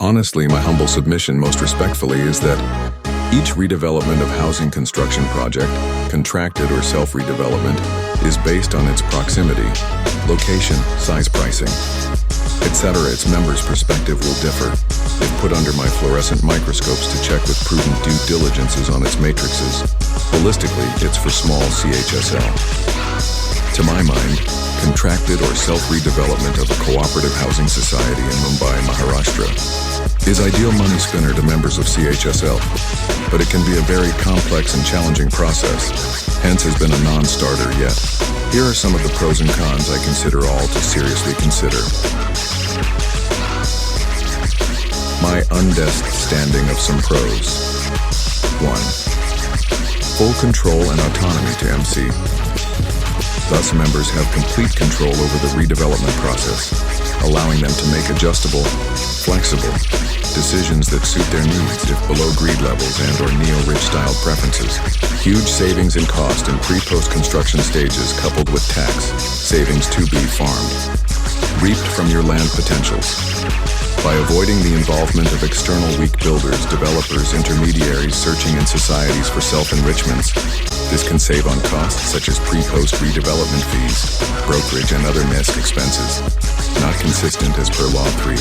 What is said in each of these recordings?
Honestly, my humble submission most respectfully is that each redevelopment of housing construction project, contracted or self-redevelopment, is based on its proximity, location, size pricing, etc. Its members' perspective will differ. If put under my fluorescent microscopes to check with prudent due diligences on its matrices, holistically, it's for small CHSL. To my mind, contracted or self-redevelopment of a cooperative housing society in Mumbai, Maharashtra, is ideal money spinner to members of CHSL, but it can be a very complex and challenging process, hence has been a non-starter yet. Here are some of the pros and cons I consider all to seriously consider. myUndeststanding of some pros. 1. Full control and autonomy to MC. Thus, members have complete control over the redevelopment process, allowing them to make adjustable, flexible decisions that suit their needs if below greed levels and/or neo-rich style preferences. Huge savings in cost in pre-post construction stages coupled with tax savings to be farmed, reaped from your land potentials. By avoiding the involvement of external weak builders, developers, intermediaries searching in societies for self-enrichments, this can save on costs such as pre-post redevelopment fees, brokerage and other NISC expenses, not consistent as per Law 3.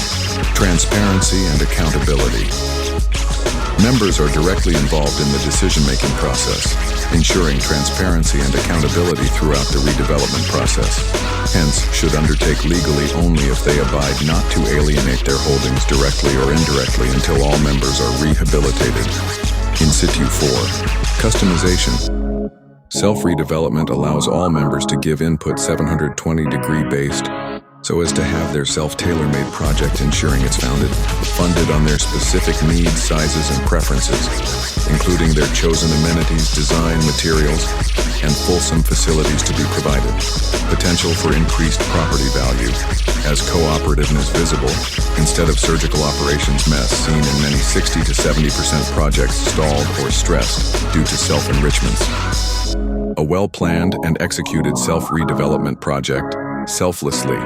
Transparency and accountability. Members are directly involved in the decision-making process, ensuring transparency and accountability throughout the redevelopment process. Hence, should undertake legally only if they abide not to alienate their holdings directly or indirectly until all members are rehabilitated. In situ 4. Customization. Self-redevelopment allows all members to give input 720-degree based, so as to have their self-tailor-made project ensuring it's funded on their specific needs, sizes, and preferences, including their chosen amenities, design, materials, and fulsome facilities to be provided. Potential for increased property value, as cooperativeness visible, instead of surgical operations mess seen in many 60 to 70% projects stalled or stressed due to self-enrichments. A well-planned and executed self-redevelopment project, selflessly,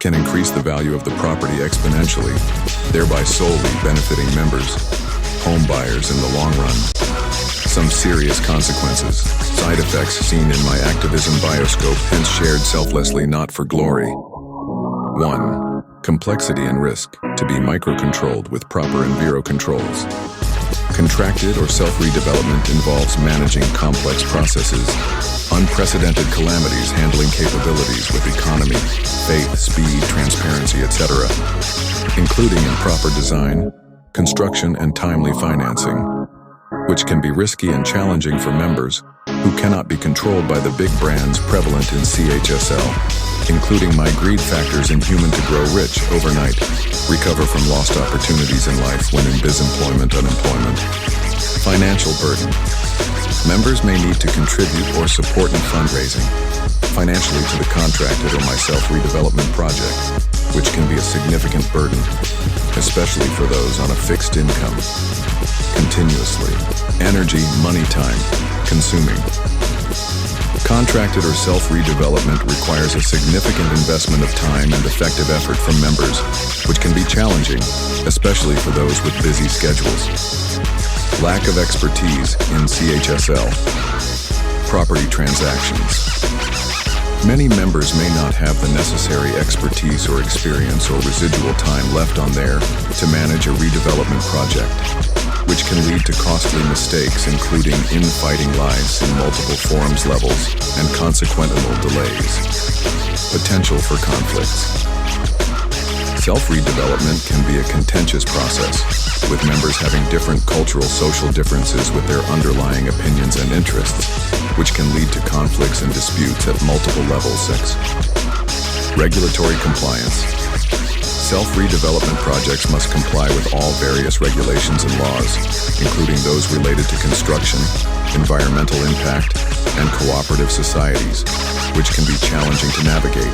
can increase the value of the property exponentially, thereby solely benefiting members, home buyers in the long run. Some serious consequences, side effects seen in my activism bioscope, hence shared selflessly not for glory. 1. Complexity and risk, to be micro-controlled with proper enviro controls. Contracted or self-redevelopment involves managing complex processes, unprecedented calamities, handling capabilities with economy, faith, speed, transparency, etc., including improper design, construction, and timely financing, which can be risky and challenging for members who cannot be controlled by the big brands prevalent in CHSL, including my greed factors in human to grow rich overnight, recover from lost opportunities in life when in busemployment, unemployment. Financial burden. Members may need to contribute or support in fundraising financially to the contracted or my self-redevelopment project, which can be a significant burden, especially for those on a fixed income. Continuously. Energy, money, time, consuming. Contracted or self-redevelopment requires a significant investment of time and effective effort from members, which can be challenging, especially for those with busy schedules. Lack of expertise in CHSL. Property transactions. Many members may not have the necessary expertise or experience or residual time left on there to manage a redevelopment project, which can lead to costly mistakes, including infighting lives in multiple forums levels and consequential delays. Potential for conflicts. Self-redevelopment can be a contentious process, with members having different cultural social differences with their underlying opinions and interests, which can lead to conflicts and disputes at multiple levels. 6. Regulatory compliance. Self-redevelopment projects must comply with all various regulations and laws, including those related to construction, environmental impact, and cooperative societies, which can be challenging to navigate,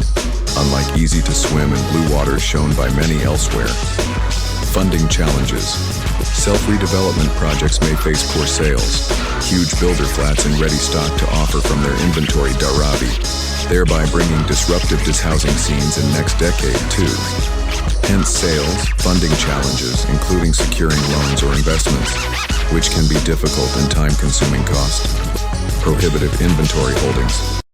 unlike easy-to-swim in blue waters shown by many elsewhere. Funding challenges. Self-redevelopment projects may face poor sales, huge builder flats in ready stock to offer from their inventory Dharavi, thereby bringing disruptive dishousing scenes in next decade too. Hence sales, funding challenges, including securing loans or investments, which can be difficult and time-consuming cost. Prohibitive inventory holdings.